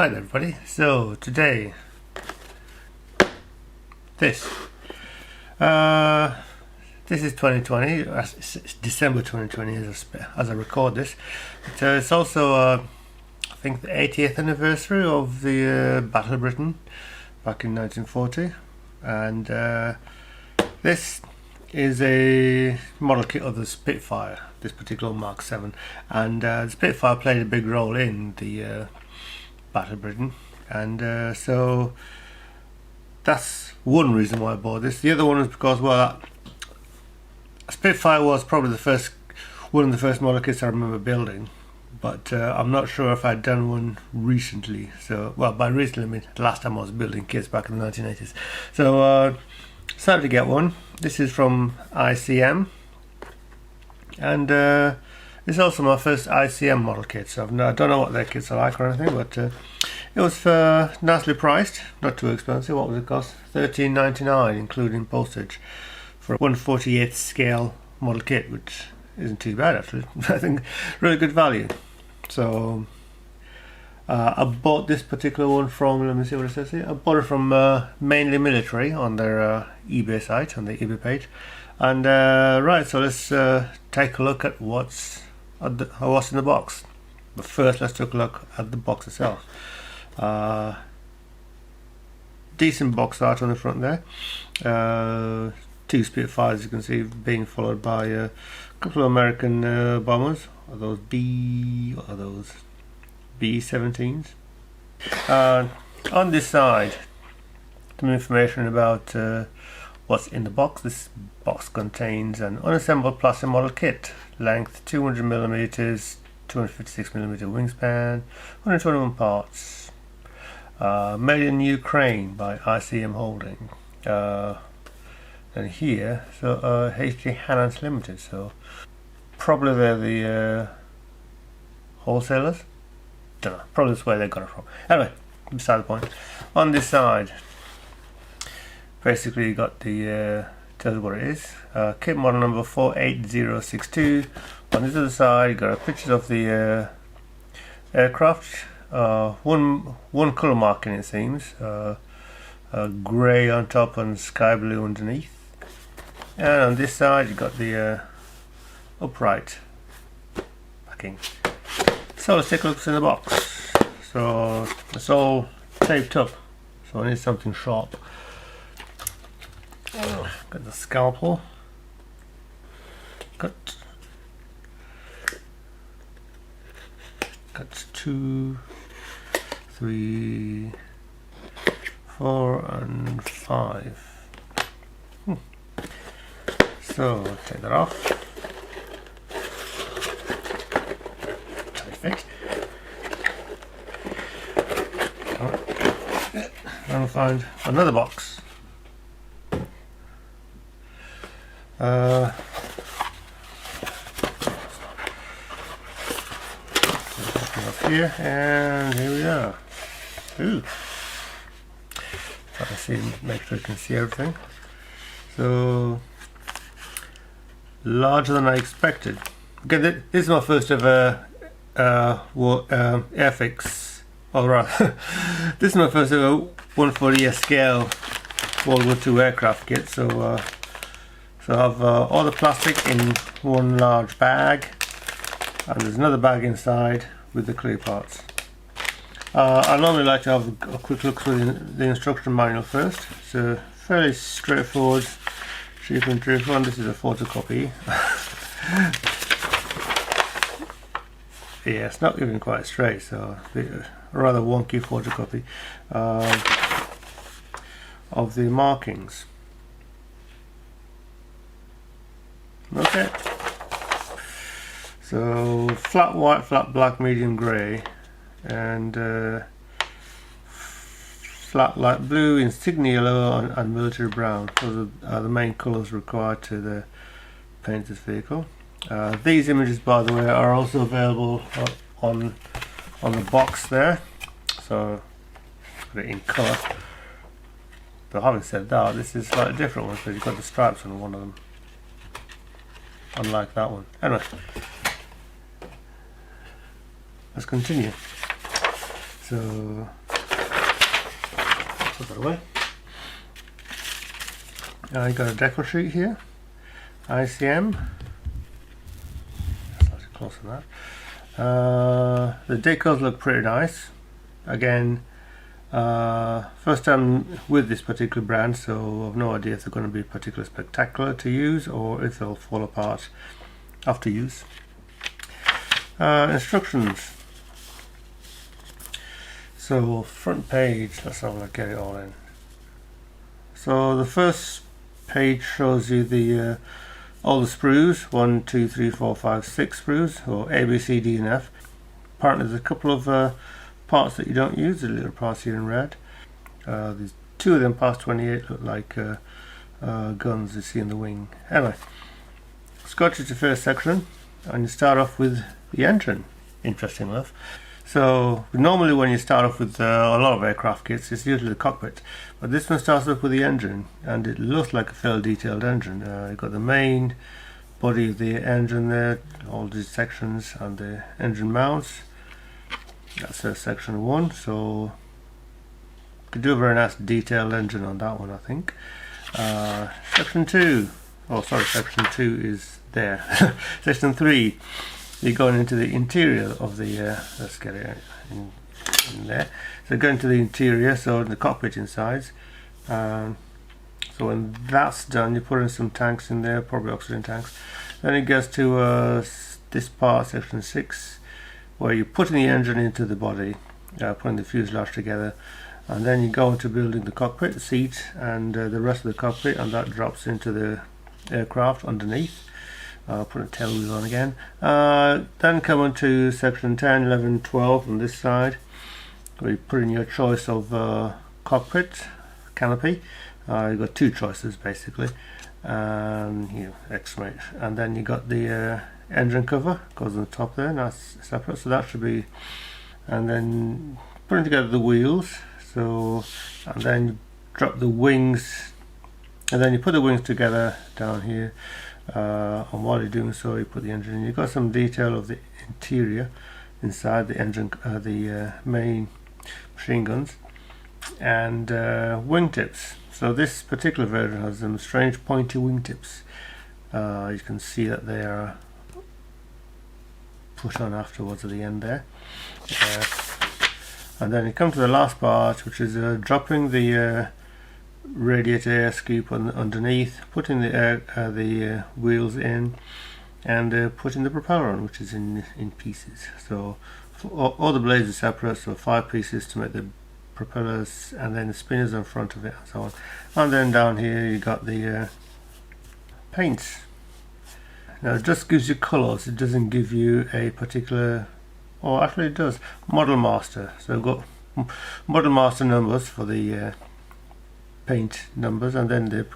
Hi there everybody. So today this is 2020, it's December 2020 as I record this. It's also I think the 80th anniversary of the Battle of Britain back in 1940, and this is a model kit of the Spitfire, this particular Mark VII, and the Spitfire played a big role in the Battle of Britain, and so that's one reason why I bought this. The other one is because, well, Spitfire was probably one of the first model kits I remember building, but I'm not sure if I'd done one recently. So, well, by recently I mean the last time I was building kits back in the 1980s. So decided to get one. This is from ICM, and it's also my first ICM model kit, so I don't know what their kits are like or anything, but it was nicely priced, not too expensive. What was it cost? $13.99 including postage for a 1/48 scale model kit, which isn't too bad actually. I think really good value. So I bought this particular one from, let me see what it says here. I bought it from Mainly Military on their eBay site, on the eBay page. And right, so let's take a look at what's in the box. But first, let's take a look at the box itself. Decent box art on the front there. Two Spitfires, you can see, being followed by a couple of American bombers. Are those B-17s? On this side, some information about what's in the box. This box contains an unassembled plastic model kit, length 200mm, 256mm wingspan, 121 parts, made in Ukraine by ICM Holding. And here, so HD Hanans Limited, so probably they're the wholesalers. Don't know, probably that's where they got it from. Anyway, beside the point. On this side, basically you got the tells you what it is. Kit model number 48062. On this other side, you got pictures of the aircraft. One color marking, it seems. Grey on top and sky blue underneath. And on this side, you got the upright backing. So let's take a look what's in the box. So it's all taped up, so I need something sharp. Got the scalpel. Got 2, 3, 4 and 5. So take that off. Perfect. And find another box. Up here, and here we are. Ooh. Try to make sure you can see everything. So larger than I expected. Okay, this is my first ever airfix. Alright, this is my first ever 1/40 scale World War II aircraft kit. So I have all the plastic in one large bag, and there's another bag inside with the clear parts. I normally like to have a quick look through the instruction manual first. It's a fairly straightforward, cheap and truthful, and this is a photocopy. Yeah, it's not even quite straight, so a rather wonky photocopy of the markings. Okay, so flat white, flat black, medium grey, and flat light blue, insignia yellow, and military brown. Those are the main colours required to paint this vehicle. These images, by the way, are also available on the box there, so put it in colour. But having said that, this is slightly different one, because you've got the stripes on one of them, unlike that one. Anyway, let's continue. So put that away. You got a decal sheet here, ICM. Slightly closer than that. The decals look pretty nice. Again, first time with this particular brand, so I've no idea if they're going to be particularly spectacular to use or if they'll fall apart after use. Instructions. So front page, let's have a look, get it all in. So the first page shows you the all the sprues, 1, 2, 3, 4, 5, 6 sprues, or A, B, C, D and F. Apparently there's a couple of parts that you don't use, the little parts here in red. There's 2 of them past 28 look like guns you see in the wing. Anyway, Scotch is the first section, and you start off with the engine, interesting enough. So normally when you start off with a lot of aircraft kits, it's usually the cockpit, but this one starts off with the engine, and it looks like a fairly detailed engine. You've got the main body of the engine there, all these sections, and the engine mounts. That's section 1, so you could do a very nice detailed engine on that one, I think. Section 2, oh sorry, section 2 is there. Section 3, you're going into the interior of the, let's get it in there. So going to the interior, so the cockpit inside. So when that's done, you put in some tanks in there, probably oxygen tanks. Then it gets to this part, section 6, where you're putting the engine into the body, putting the fuselage together, and then you go into building the cockpit, the seat, and the rest of the cockpit, and that drops into the aircraft underneath. Put a tail wheel on again. Then come on to section 10, 11, 12 on this side, where you put in your choice of cockpit, canopy. You've got 2 choices basically, and X-ray, and then you got the engine cover goes on the top there, and that's separate, so that should be, and then putting together the wheels, so, and then you drop the wings, and then you put the wings together down here. And while you're doing so, you put the engine in. You've got some detail of the interior inside the engine, the main machine guns, and wingtips. So this particular version has some strange pointy wingtips. You can see that they are put on afterwards at the end there. And then you come to the last part, which is dropping the radiator air scoop underneath, putting the wheels in, and putting the propeller on, which is in pieces. So all the blades are separate, so 5 pieces to make the propellers, and then the spinners in front of it, and so on. And then down here you got the paints. Now it just gives you colours, it doesn't give you a particular, or actually it does, model master. So we've got model master numbers for the paint numbers, and then the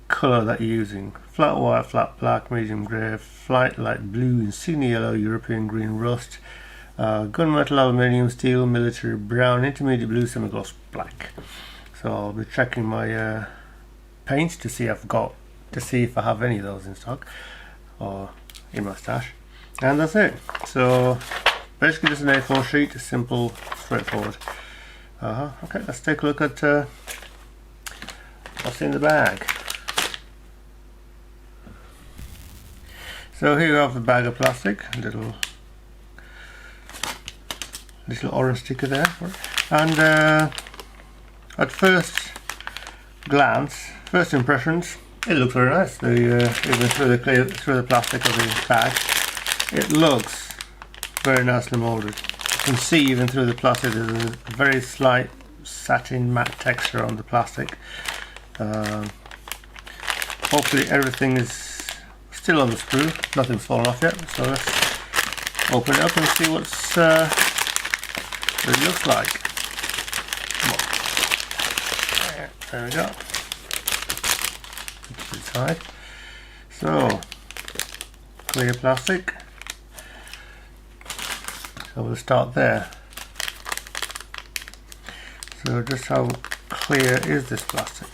colour that you're using: flat white, flat black, medium grey, flight light blue, insignia yellow, European green, rust, gunmetal, aluminium, steel, military brown, intermediate blue, semi-gloss black. So I'll be checking my paints to see if I have any of those in stock or in my stash, and that's it. So basically just an A4 sheet, simple, straightforward. Okay, let's take a look at what's in the bag. So here you have the bag of plastic, little orange sticker there, and at first glance, first impressions, it looks very nice. Even through the plastic of the bag, it looks very nicely molded. You can see even through the plastic there's a very slight satin matte texture on the plastic. Hopefully everything is still on the sprue, nothing's fallen off yet, so let's open it up and see what it looks like. There we go. To the side. So, clear plastic. So we'll start there. So just how clear is this plastic?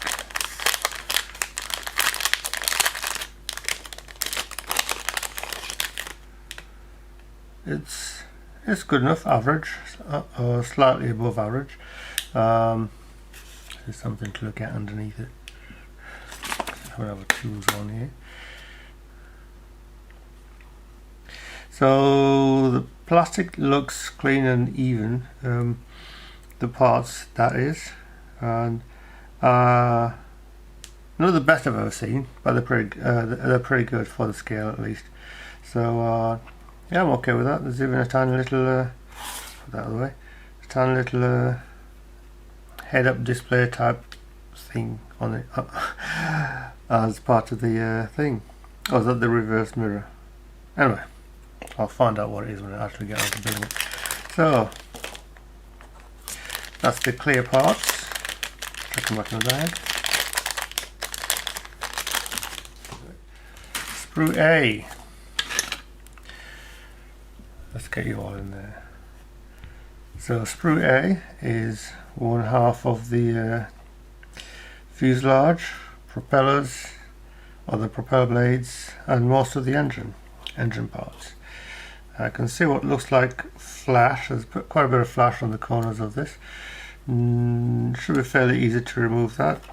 it's good enough, average, or slightly above average. There's something to look at underneath it. I have tools on here. So the plastic looks clean and even, the parts that is, and not the best I've ever seen, but they're pretty good for the scale at least. So yeah, I'm okay with that. There's even a tiny little put that out of the way, a tiny little head-up display type thing on it as part of the thing. Or is that the reverse mirror? Anyway, I'll find out what it is when I actually get on to building it. So that's the clear parts. Check them back in the bag. Sprue A. Let's get you all in there. So Sprue A is one half of the fuselage, propellers, other propeller blades, and most of the engine parts. I can see what looks like flash. There's quite a bit of flash on the corners of this. Should be fairly easy to remove that.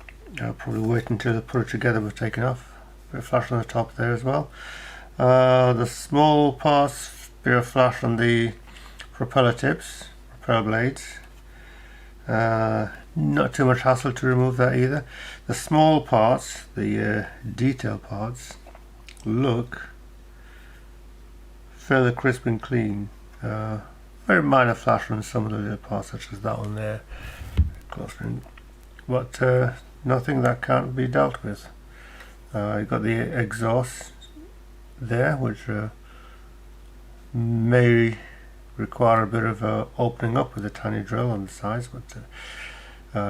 I'll probably wait until I put it together with taking off. Bit of flash on the top there as well. The small parts, bit of flash on the propeller tips, propeller blades. Not too much hassle to remove that either. The small parts, the detail parts, look fairly crisp and clean. Very minor flash on some of the little parts, such as that one there, but nothing that can't be dealt with. You've got the exhaust there, which may require a bit of opening up with a tiny drill on the sides, but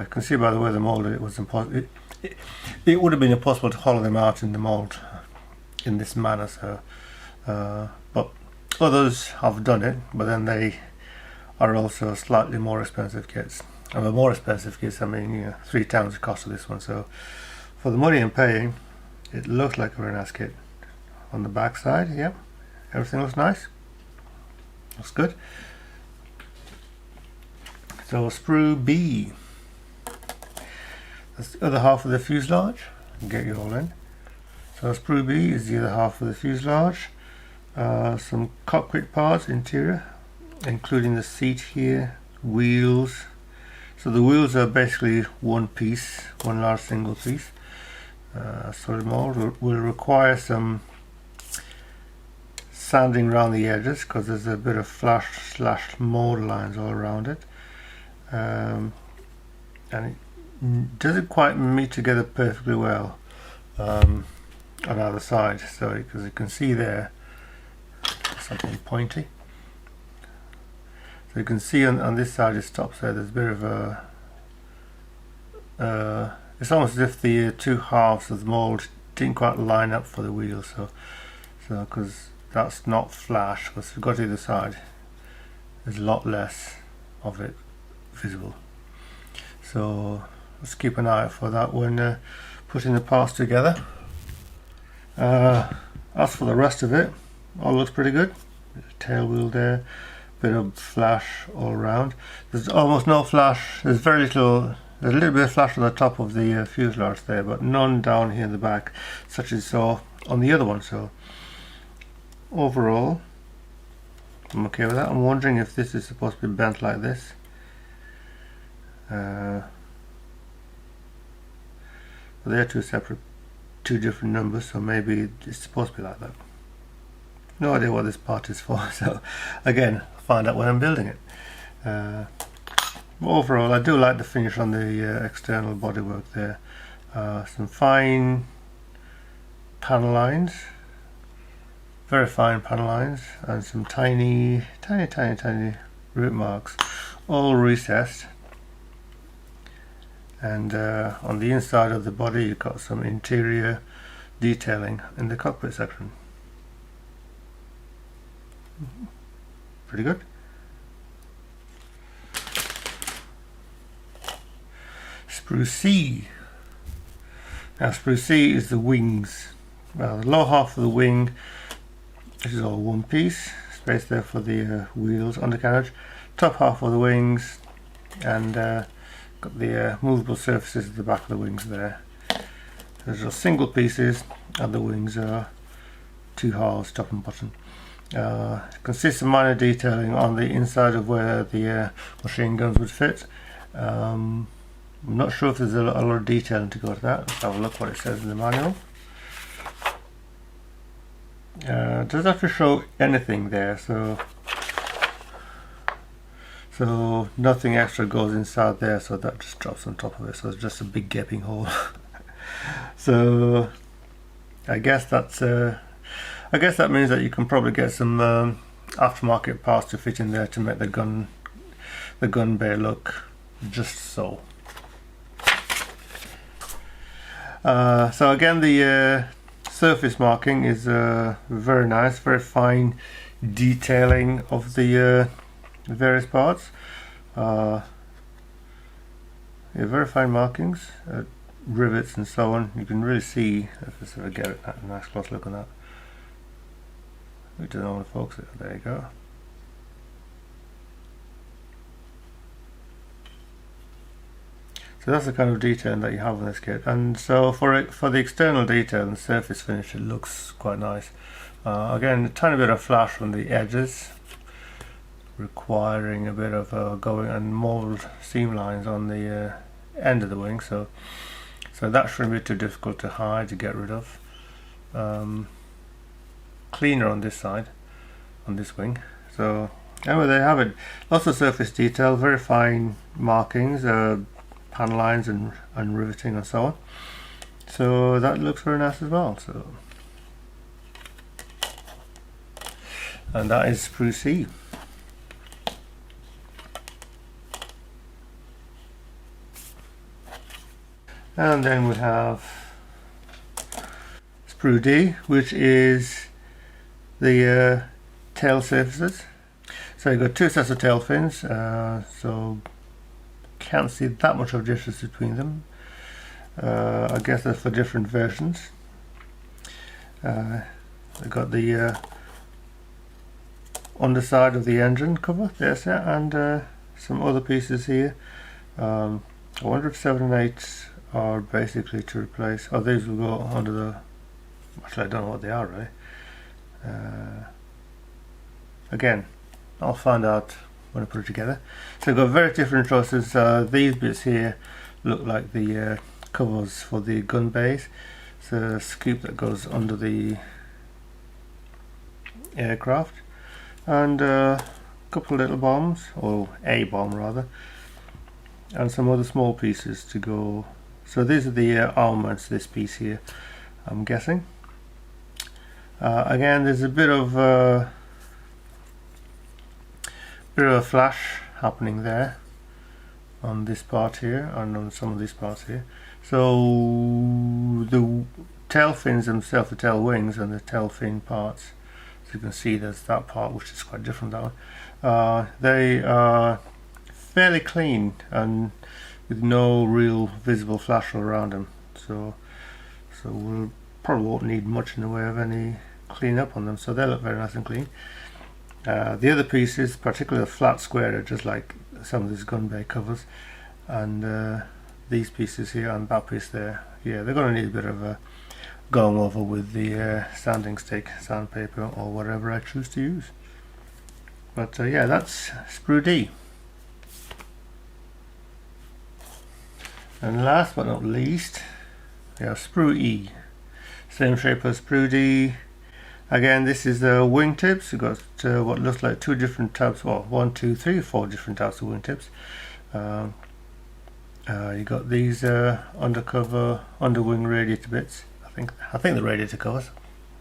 you can see by the way they molded it was impossible. It would have been impossible to hollow them out in the mold in this manner. So, but others have done it, but then they are also slightly more expensive kits. And the more expensive kits, I mean, you know, 3 times the cost of this one. So, for the money I'm paying, it looks like a very nice kit. On the back side, yeah, everything looks nice. Looks good. So Sprue B. That's the other half of the fuselage. I'll get you all in. So Sprue B is the other half of the fuselage. Some cockpit parts, interior, including the seat here, wheels. So the wheels are basically one piece, one large single piece. Solid mold will require some sanding around the edges because there's a bit of flash / mold lines all around it, and it doesn't quite meet together perfectly well on either side. So because you can see there something pointy, so you can see on this side it stops there. There's a bit of a it's almost as if the two halves of the mold didn't quite line up for the wheel. So because that's not flash, because if you've got either side, there's a lot less of it visible. So let's keep an eye out for that when putting the parts together. As for the rest of it, all looks pretty good. There's a tail wheel there, bit of flash all around. There's almost no flash. There's very little. There's a little bit of flash on the top of the fuselage there, but none down here in the back, such as saw on the other one. So overall, I'm okay with that. I'm wondering if this is supposed to be bent like this. But they're two different numbers, so maybe it's supposed to be like that. No idea what this part is for, so again, I'll find out when I'm building it. Overall, I do like the finish on the external bodywork there. Some fine panel lines, very fine panel lines, and some tiny root marks, all recessed. And on the inside of the body, you've got some interior detailing in the cockpit section. Pretty good. Sprue C. Now Sprue C is the wings. Well, the lower half of the wing, this is all one piece. space there for the wheels, undercarriage, top half of the wings, and got the movable surfaces at the back of the wings there. There's just single pieces, and the wings are two halves, top and bottom. Consists of minor detailing on the inside of where the machine guns would fit. I'm not sure if there's a lot of detailing to go to that. Let's have a look what it says in the manual. It doesn't have to show anything there, so nothing extra goes inside there, so that just drops on top of it, so it's just a big gaping hole. So I guess that means that you can probably get some aftermarket parts to fit in there to make the gun bay look just so. So again, the surface marking is very nice, very fine detailing of the various parts. Yeah, very fine markings, rivets and so on. You can really see, if I sort of get a nice close look on that. We don't want to focus it. There you go. So that's the kind of detailing that you have in this kit, and so for the external detail and surface finish, it looks quite nice. Again, a tiny bit of flash on the edges, requiring a bit of going and mold seam lines on the end of the wing, so that shouldn't be too difficult to hide, to get rid of. Cleaner on this side, on this wing. So anyway, there you have it. Lots of surface detail, very fine markings, panel lines and riveting and so on. So that looks very nice as well. So, and that is Sprue C. And then we have Sprue D, which is the tail surfaces. So you've got two sets of tail fins, so can't see that much of a difference between them. I guess that's for different versions. I've got the underside of the engine cover, there's that, and some other pieces here. I wonder if 7 and 8 are basically to replace, oh, these will go under the, actually I don't know what they are really. Again, I'll find out when I put it together. So I've got very different choices. These bits here look like the covers for the gun bays. It's a scoop that goes under the aircraft, and a couple of little bombs, or a bomb rather, and some other small pieces to go. So these are the armaments, this piece here, I'm guessing. Again, there's a bit of a flash happening there on this part here and on some of these parts here. So the tail fins themselves, the tail wings and the tail fin parts, as you can see, there's that part which is quite different, that one. They are fairly clean and with no real visible flash all around them. So we'll probably won't need much in the way of any clean up on them, so they look very nice and clean. The other pieces, particularly the flat square, are just like some of these gun bay covers, and these pieces here and that piece there, yeah, they're going to need a bit of a going over with the sanding stick, sandpaper, or whatever I choose to use. But yeah, that's Sprue D. And last but not least, we have Sprue E. Same shape as Sprue D. Again, this is the wing tips. You've got what looks like two different types, well, 1, 2, 3, 4 different types of wing tips. You got these undercover, underwing radiator bits. I think the radiator covers,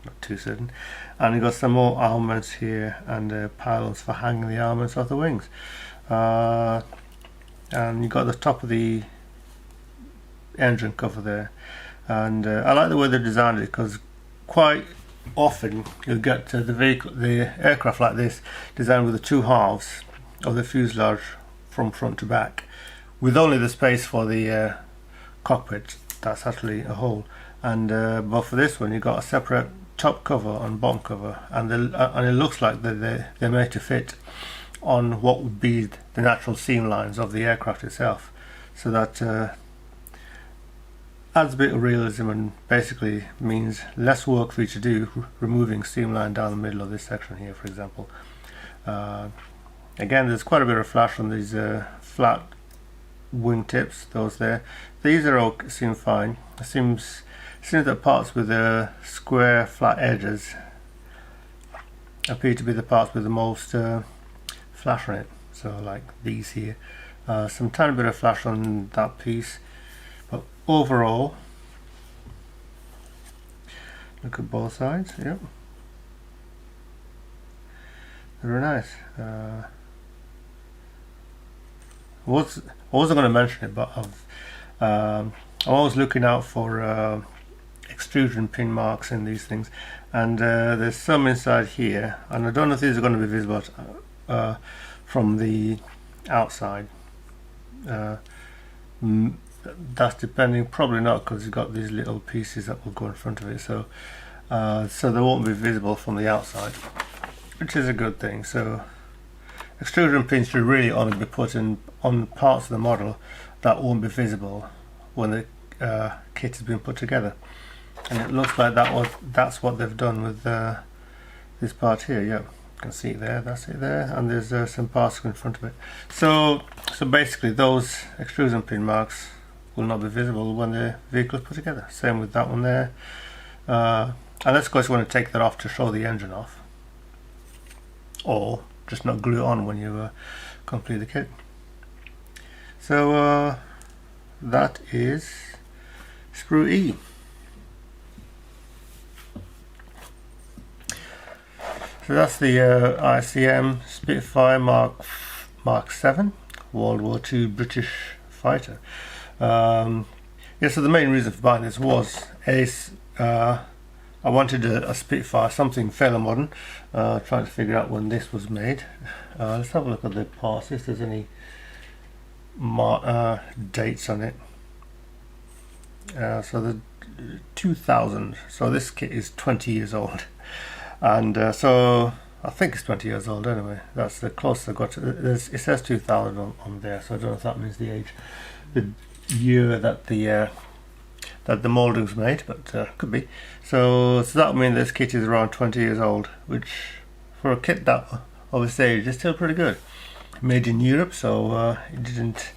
not too certain. And you got some more armaments here and pylons for hanging the armaments off the wings. And you got the top of the engine cover there. And I like the way they designed it, because quite often you'll get the aircraft like this designed with the two halves of the fuselage from front to back, with only the space for the cockpit. That's actually a hole. And but for this one, you've got a separate top cover and bottom cover, and it looks like they're made to fit on what would be the natural seam lines of the aircraft itself. So that adds a bit of realism and basically means less work for you to do removing seam line down the middle of this section here, for example. Again, there's quite a bit of flash on these flat wing tips, those there. These are all seem fine. It seems that parts with square flat edges appear to be the parts with the most flash on it. So like these here. Some tiny bit of flash on that piece. But overall, look at both sides. Yep. Very nice. I wasn't going to mention it, but I'm always looking out for extrusion pin marks in these things, and there's some inside here, and I don't know if these are going to be visible from the outside. That's depending, probably not, because you've got these little pieces that will go in front of it, so they won't be visible from the outside, which is a good thing. So extrusion pins should really only be put in on parts of the model that won't be visible when the kit has been put together, and it looks like that's what they've done with this part here. Yeah, you can see it there, that's it there, and there's some parts in front of it. So basically those extrusion pin marks will not be visible when the vehicle is put together. Same with that one there. Unless of course you want to take that off to show the engine off, or just not glue it on when you complete the kit. So that is Sprue E. So that's the ICM Spitfire Mark VII World War II British fighter. Yeah, so the main reason for buying this was I wanted a Spitfire, something fairly modern, trying to figure out when this was made. Let's have a look at the parts, if there's any dates on it. So the 2000, so this kit is 20 years old, and so I think it's 20 years old anyway. That's the closest I got to. It says 2000 on there, so I don't know if that means the age, the year that the moulding was made, but could be. So that would mean this kit is around 20 years old, which for a kit that of this age is still pretty good. Made in Europe, so it didn't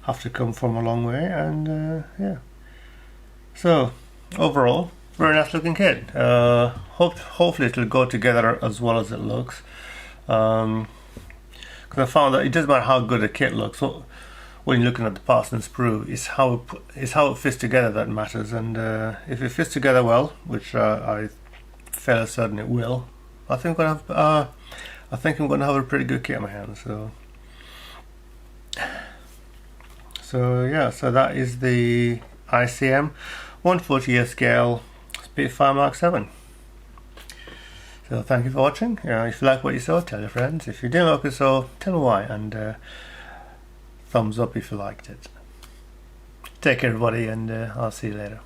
have to come from a long way, and yeah. So overall, very nice looking kit. Hopefully it'll go together as well as it looks, because I found that it doesn't matter how good a kit looks. So when you're looking at the parts and sprue, it's how it fits together that matters. And if it fits together well, which I'm fairly certain it will, I think I'm going to have a pretty good kit in my hands. So yeah, so that is the ICM 1/40th scale Spitfire Mark VII. So thank you for watching. If you like what you saw, tell your friends. If you didn't like what you saw, tell me why, and thumbs up if you liked it. Take care everybody, and I'll see you later.